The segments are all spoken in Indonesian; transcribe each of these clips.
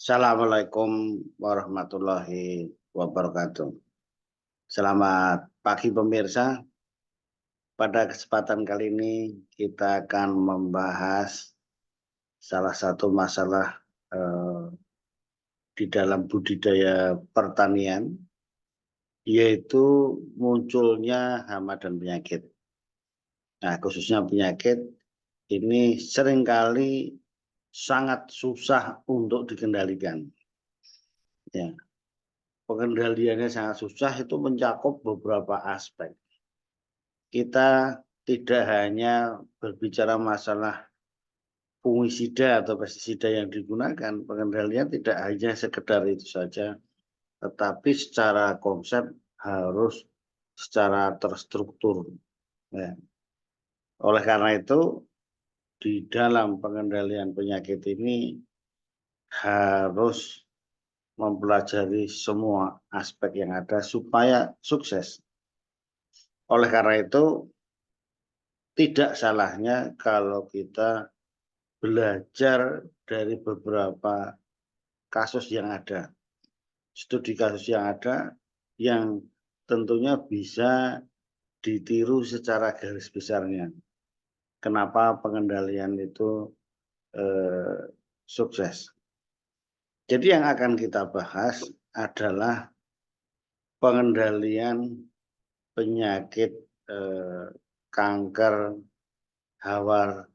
Assalamualaikum warahmatullahi wabarakatuh. Selamat pagi pemirsa. Pada kesempatan kali ini kita akan membahas salah satu masalah di dalam budidaya pertanian, yaitu munculnya hama dan penyakit. Nah, khususnya penyakit ini seringkali sangat susah untuk dikendalikan. Ya. Pengendaliannya sangat susah, itu mencakup beberapa aspek. Kita tidak hanya berbicara masalah fungisida atau pestisida yang digunakan, pengendalian tidak hanya sekedar itu saja, tetapi secara konsep harus secara terstruktur. Ya. Oleh karena itu, di dalam pengendalian penyakit ini harus mempelajari semua aspek yang ada supaya sukses. Oleh karena itu, tidak salahnya kalau kita belajar dari beberapa kasus yang ada, studi kasus yang ada, yang tentunya bisa ditiru secara garis besarnya. Kenapa pengendalian itu sukses? Jadi yang akan kita bahas adalah pengendalian penyakit kanker hawar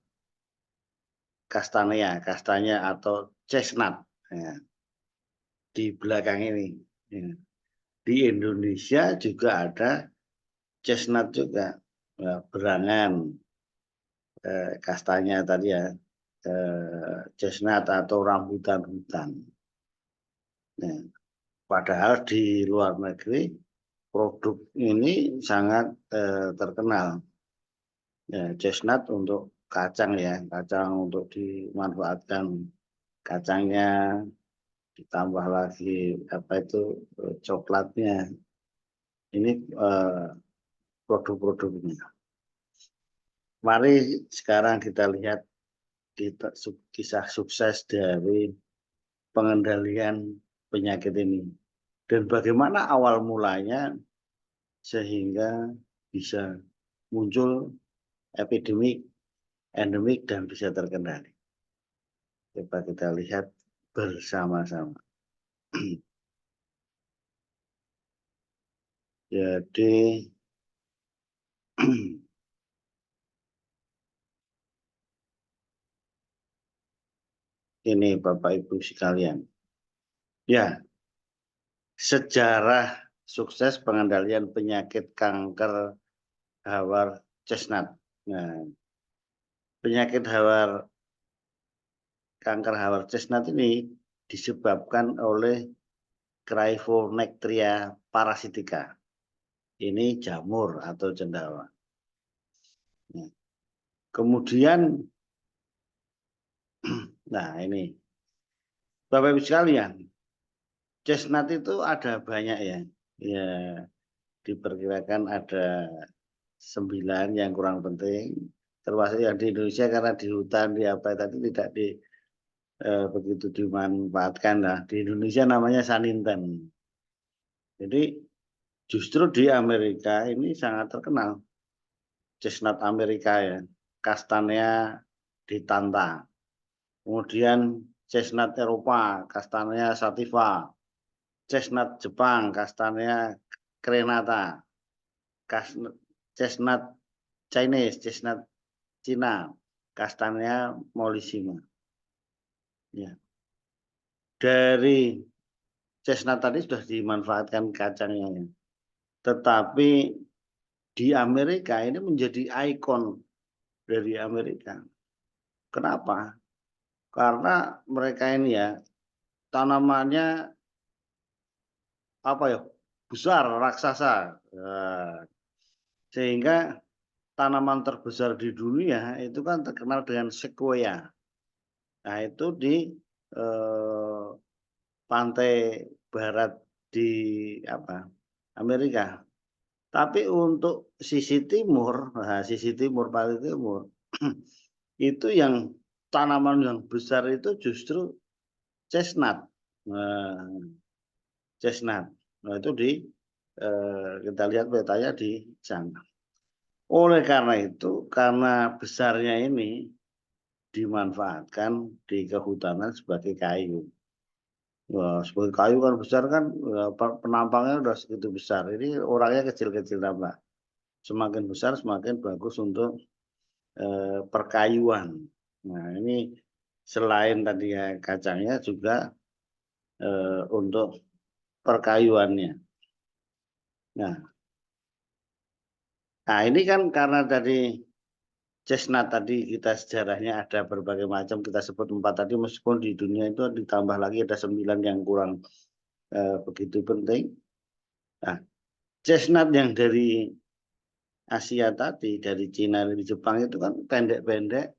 kastanya atau chestnut ya, di belakang ini. Ya. Di Indonesia juga ada chestnut juga, ya, berangan kastanya tadi ya, chestnut atau rambutan hutan. Ya. Padahal di luar negeri produk ini sangat terkenal. Ya, chestnut untuk kacang ya, kacang untuk dimanfaatkan kacangnya, ditambah lagi apa itu coklatnya. Ini produk-produknya. Mari sekarang kita lihat kisah sukses dari pengendalian penyakit ini dan bagaimana awal mulanya sehingga bisa muncul epidemik, endemik dan bisa terkendali. Coba kita lihat bersama-sama. Jadi ini Bapak Ibu sekalian. Ya, sejarah sukses pengendalian penyakit kanker hawar chestnut. Nah, penyakit kanker hawar chestnut ini disebabkan oleh Cryphonectria parasitica. Ini jamur atau cendawa. Nah, kemudian, nah ini, Bapak Ibu sekalian, chestnut itu ada banyak ya. Ya, diperkirakan ada 9 yang kurang penting. Termasuk yang di Indonesia karena di hutan, di apa tadi tidak begitu dimanfaatkan lah. Di Indonesia namanya saninten. Jadi justru di Amerika ini sangat terkenal. Chestnut Amerika ya, Castanea ditanta. Kemudian chestnut Eropa, Castanea sativa. Chestnut Jepang, Castanea crenata. Chestnut Chinese, chestnut Cina, Castanea mollissima. Ya. Dari chestnut tadi sudah dimanfaatkan kacangnya. Ya. Tetapi di Amerika ini menjadi ikon dari Amerika. Kenapa? Karena mereka ini ya tanamannya apa ya, besar, raksasa. Nah, sehingga tanaman terbesar di dunia itu kan terkenal dengan sequoia. Nah, itu di pantai barat di apa, Amerika. Tapi untuk sisi timur, nah sisi timur, paling timur, itu yang tanaman yang besar itu justru chestnut. Nah, chestnut. Nah, itu kita lihat petanya di sana. Oleh karena itu, karena besarnya ini dimanfaatkan di kehutanan sebagai kayu. Wah, sebagai kayu kan besar kan, penampangnya udah segitu besar. Ini orangnya kecil-kecil tambah. Semakin besar semakin bagus untuk perkayuan. Nah, ini selain tadi ya kacangnya juga untuk perkayuannya. Nah, nah ini kan karena tadi chestnut tadi kita sejarahnya ada berbagai macam, kita sebut 4 tadi, meskipun di dunia itu ditambah lagi ada 9 yang kurang begitu penting. Nah, chestnut yang dari Asia tadi, dari Cina, dari Jepang itu kan pendek-pendek,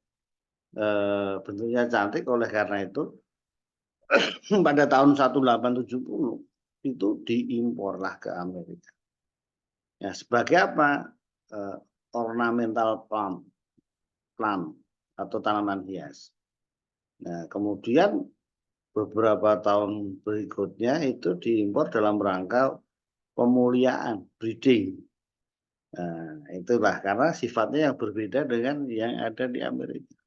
bentuknya cantik. Oleh karena itu pada tahun 1870 itu diimporlah ke Amerika. Ya, sebagai apa? Ornamental plant atau tanaman hias. Nah, kemudian beberapa tahun berikutnya itu diimpor dalam rangka pemuliaan, breeding. Nah, itulah karena sifatnya yang berbeda dengan yang ada di Amerika.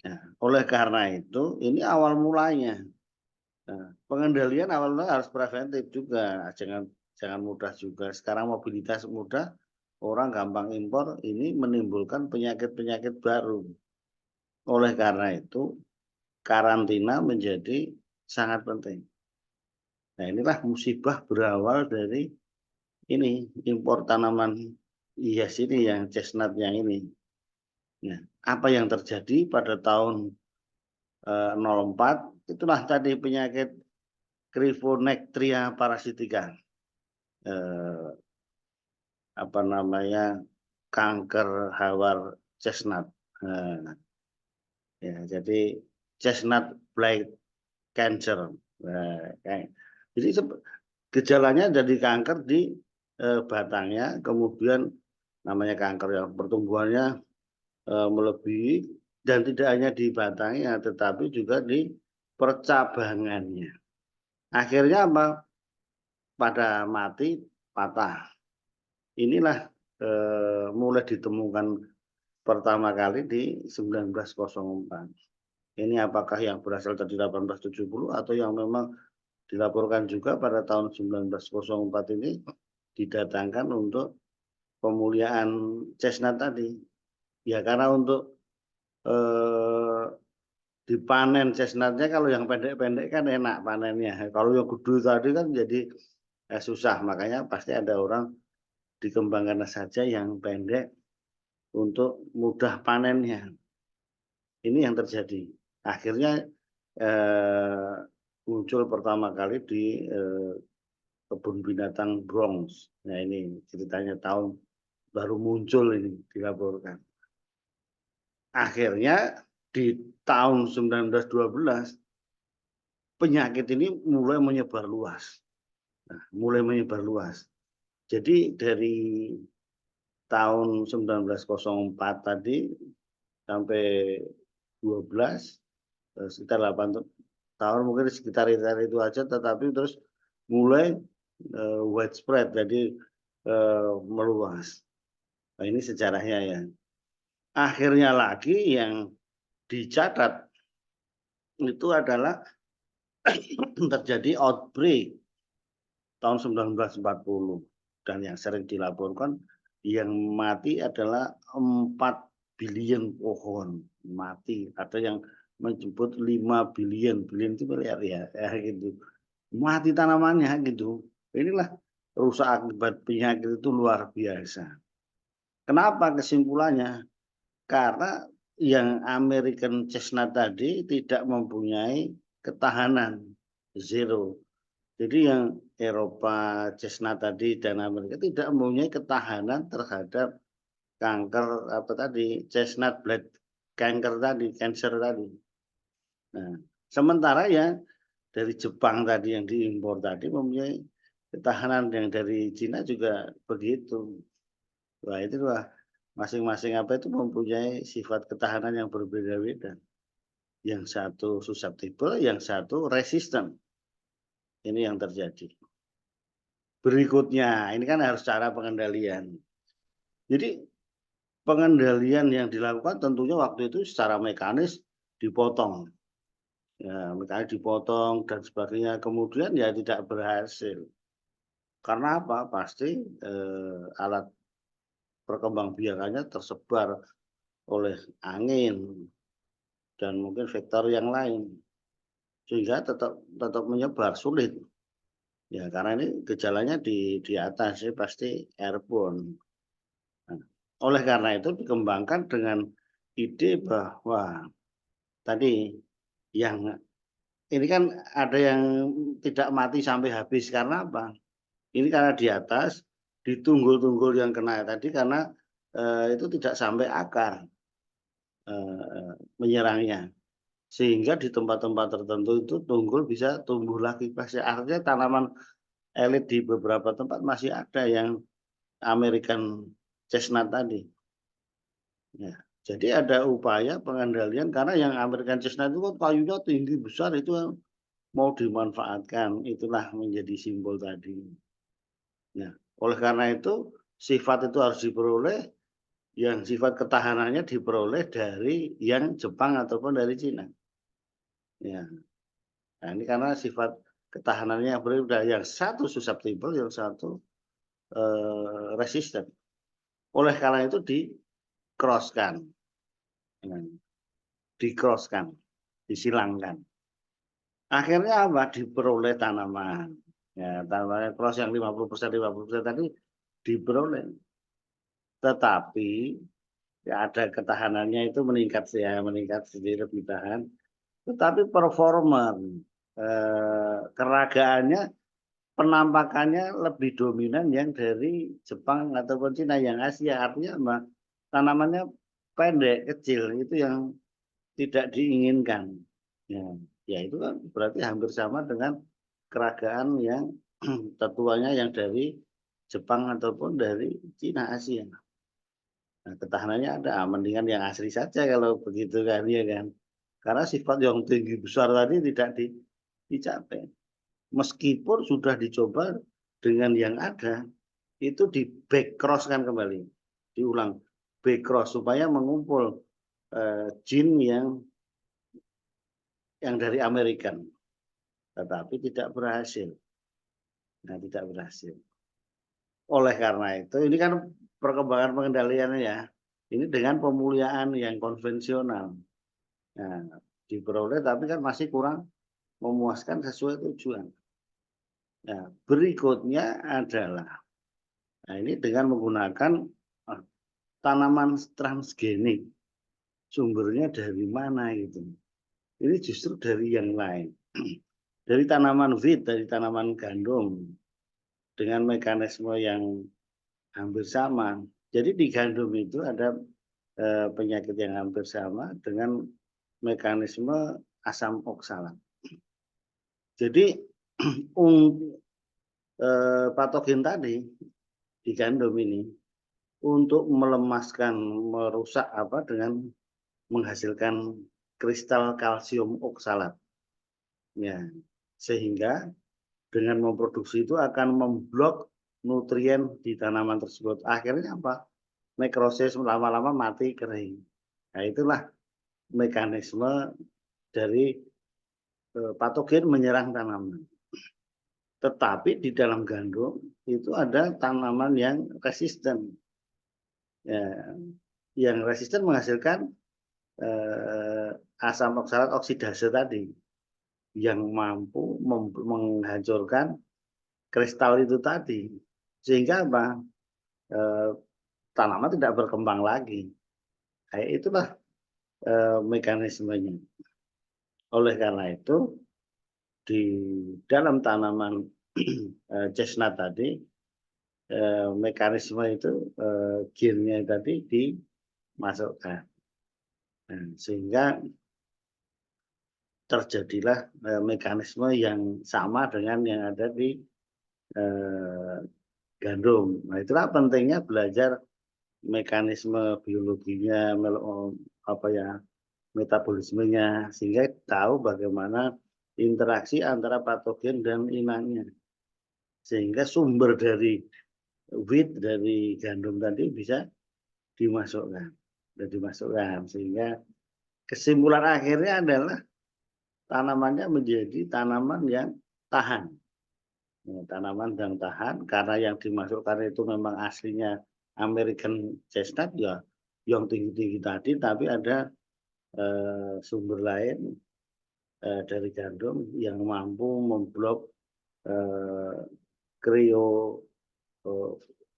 Nah, oleh karena itu, ini awal mulanya. Nah, pengendalian awal mulanya harus preventif juga. Jangan mudah juga. Sekarang mobilitas mudah, orang gampang impor, ini menimbulkan penyakit-penyakit baru. Oleh karena itu, karantina menjadi sangat penting. Nah, inilah musibah berawal dari ini impor tanaman hias ini yang chestnut yang ini. Nah, apa yang terjadi pada tahun 04 itulah tadi penyakit Cryphonectria parasitica. Apa namanya? Kanker hawar chestnut. Ya, jadi chestnut blight cancer. Jadi gejalanya jadi kanker di batangnya, kemudian namanya kanker yang pertumbuhannya melebihi, dan tidak hanya di batangnya tetapi juga di percabangannya. Akhirnya apa? Pada mati patah. Inilah mulai ditemukan pertama kali di 1904. Ini apakah yang berasal dari 1870 atau yang memang dilaporkan juga pada tahun 1904 ini didatangkan untuk pemuliaan chestnut tadi. Ya karena untuk dipanen chestnutnya, kalau yang pendek-pendek kan enak panennya. Kalau yang gede tadi kan jadi susah, makanya pasti ada orang dikembangkan saja yang pendek untuk mudah panennya. Ini yang terjadi. Akhirnya muncul pertama kali di kebun binatang Bronx. Nah ini ceritanya tahun baru muncul ini dilaporkan. Akhirnya di tahun 1912 penyakit ini mulai menyebar luas. Nah, mulai menyebar luas. Jadi dari tahun 1904 tadi sampai 12, sekitar 8 tahun mungkin sekitar itu aja, tetapi terus mulai widespread, jadi meluas. Nah, ini sejarahnya ya. Akhirnya lagi yang dicatat itu adalah terjadi outbreak tahun 1940, dan yang sering dilaporkan yang mati adalah 4 billion pohon mati. Ada yang menyebut 5 billion, billion itu miliar ya, gitu. Mati tanamannya gitu. Inilah rusak akibat penyakit itu luar biasa. Kenapa kesimpulannya? Karena yang American chestnut tadi tidak mempunyai ketahanan, zero. Jadi yang Eropa chestnut tadi dan Amerika tidak mempunyai ketahanan terhadap kanker apa tadi, chestnut blood cancer tadi, cancer tadi. Nah, sementara ya dari Jepang tadi yang diimpor tadi mempunyai ketahanan, yang dari Cina juga begitu. Wah, itulah masing-masing apa itu mempunyai sifat ketahanan yang berbeda-beda. yang satu susceptible, yang satu resisten. Ini yang terjadi. Berikutnya, ini kan harus cara pengendalian. Jadi pengendalian yang dilakukan tentunya waktu itu secara mekanis dipotong. Ya, mekanis dipotong dan sebagainya. Kemudian ya tidak berhasil. Karena apa? Pasti alat perkembangbiakannya tersebar oleh angin dan mungkin vektor yang lain. Sehingga tetap menyebar, sulit. Ya, karena ini gejalanya di atas, pasti airborne. Nah, oleh karena itu dikembangkan dengan ide bahwa tadi yang ini kan ada yang tidak mati sampai habis karena apa? Ini karena di atas ditunggul-tunggul yang kena tadi karena itu tidak sampai akar menyerangnya. Sehingga di tempat-tempat tertentu itu tunggul bisa tumbuh lagi. Pasti artinya tanaman elit di beberapa tempat masih ada yang American chestnut tadi. Ya, jadi ada upaya pengendalian karena yang American chestnut itu kan kayunya tinggi besar itu mau dimanfaatkan, itulah menjadi simbol tadi. Nah, oleh karena itu sifat itu harus diperoleh, yang sifat ketahanannya diperoleh dari yang Jepang ataupun dari Cina. Ya, nah ini karena sifat ketahanannya yang berbeda, yang satu susceptible, yang satu resisten. Oleh karena itu di-cross-kan, di-cross-kan, disilangkan. Akhirnya apa? Diperoleh tanaman. Ya, tanaman cross yang 50% tadi diperoleh. Tetapi ya ada ketahanannya itu meningkat ya, meningkat jadi lebih tahan. Tetapi performa keragaannya, penampakannya lebih dominan yang dari Jepang ataupun Cina, yang Asia. Artinya apa? Tanamannya pendek, kecil, itu yang tidak diinginkan. Ya, ya itu kan berarti hampir sama dengan keragaan yang tertuanya yang dari Jepang ataupun dari Cina Asia. Nah, ketahanannya ada, mendingan yang asli saja kalau begitu kan, ya kan. Karena sifat yang tinggi besar tadi tidak dicapai. Meskipun sudah dicoba dengan yang ada, itu di back cross kan kembali, diulang back cross supaya mengumpul jin yang dari American, tetapi tidak berhasil. Nah, tidak berhasil. Oleh karena itu, ini kan perkembangan pengendaliannya ya. Ini dengan pemuliaan yang konvensional. Nah, diperoleh tapi kan masih kurang memuaskan sesuai tujuan. Nah, berikutnya adalah, nah ini dengan menggunakan tanaman transgenik. Sumbernya dari mana gitu. Ini justru dari yang lain. Dari tanaman wheat, dari tanaman gandum. Dengan mekanisme yang hampir sama. Jadi di gandum itu ada penyakit yang hampir sama dengan mekanisme asam oksalat. Jadi patogen tadi di gandum ini untuk melemaskan, merusak apa dengan menghasilkan kristal kalsium oksalat. Ya, sehingga dengan memproduksi itu akan memblok nutrien di tanaman tersebut. Akhirnya apa? Nekrosis, lama-lama mati kering. Nah, itulah mekanisme dari patogen menyerang tanaman. Tetapi di dalam gandum itu ada tanaman yang resisten. Ya, yang resisten menghasilkan asam oksalat oksidase tadi yang mampu menghancurkan kristal itu tadi, sehingga apa? Tanaman tidak berkembang lagi. Kayak itulah mekanismenya. Oleh karena itu di dalam tanaman chestnut tadi mekanisme itu gennya tadi dimasukkan. Nah, sehingga terjadilah mekanisme yang sama dengan yang ada di gandum. Nah, itulah pentingnya belajar mekanisme biologinya, apa ya, metabolismenya, sehingga tahu bagaimana interaksi antara patogen dan inangnya. Sehingga sumber dari wheat, dari gandum tadi bisa dimasukkan. Sehingga kesimpulan akhirnya adalah tanamannya menjadi tanaman yang tahan. Tanaman yang tahan karena yang dimasukkan itu memang aslinya American chestnut ya, yang tinggi-tinggi tadi, tapi ada sumber lain dari gandum yang mampu memblok cryo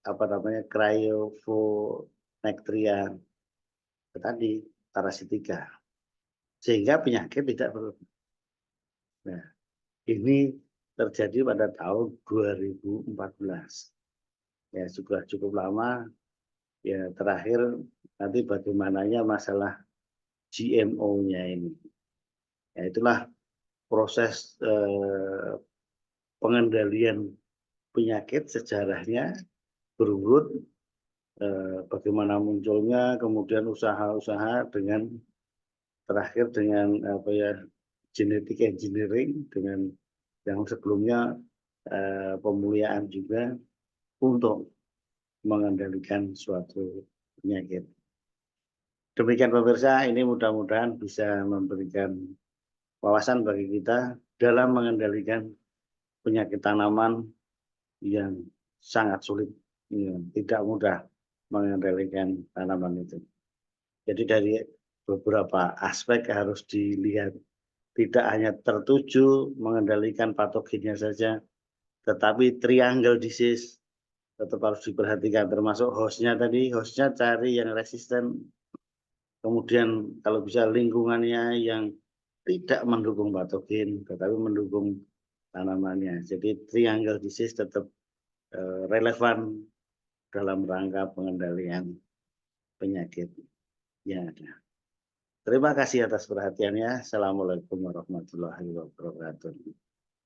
cryophonictria tadi, parasitika, sehingga penyakit tidak perlu. Nah, ini terjadi pada tahun 2014. Ya, sudah cukup lama. Ya, terakhir nanti bagaimananya masalah GMO-nya ini. Ya, itulah proses pengendalian penyakit sejarahnya berurut, bagaimana munculnya, kemudian usaha-usaha dengan terakhir dengan genetic engineering, dengan yang sebelumnya pemuliaan juga untuk mengendalikan suatu penyakit. Demikian pemirsa, ini mudah-mudahan bisa memberikan wawasan bagi kita dalam mengendalikan penyakit tanaman yang sangat sulit, tidak mudah mengendalikan tanaman itu. Jadi dari beberapa aspek harus dilihat, tidak hanya tertuju mengendalikan patogennya saja, tetapi triangle disease tetap harus diperhatikan, termasuk hostnya tadi, hostnya cari yang resisten, kemudian kalau bisa lingkungannya yang tidak mendukung patogen, tetapi mendukung tanamannya. Jadi triangle disease tetap relevan dalam rangka pengendalian penyakit yang ada. Terima kasih atas perhatiannya. Assalamualaikum warahmatullahi wabarakatuh.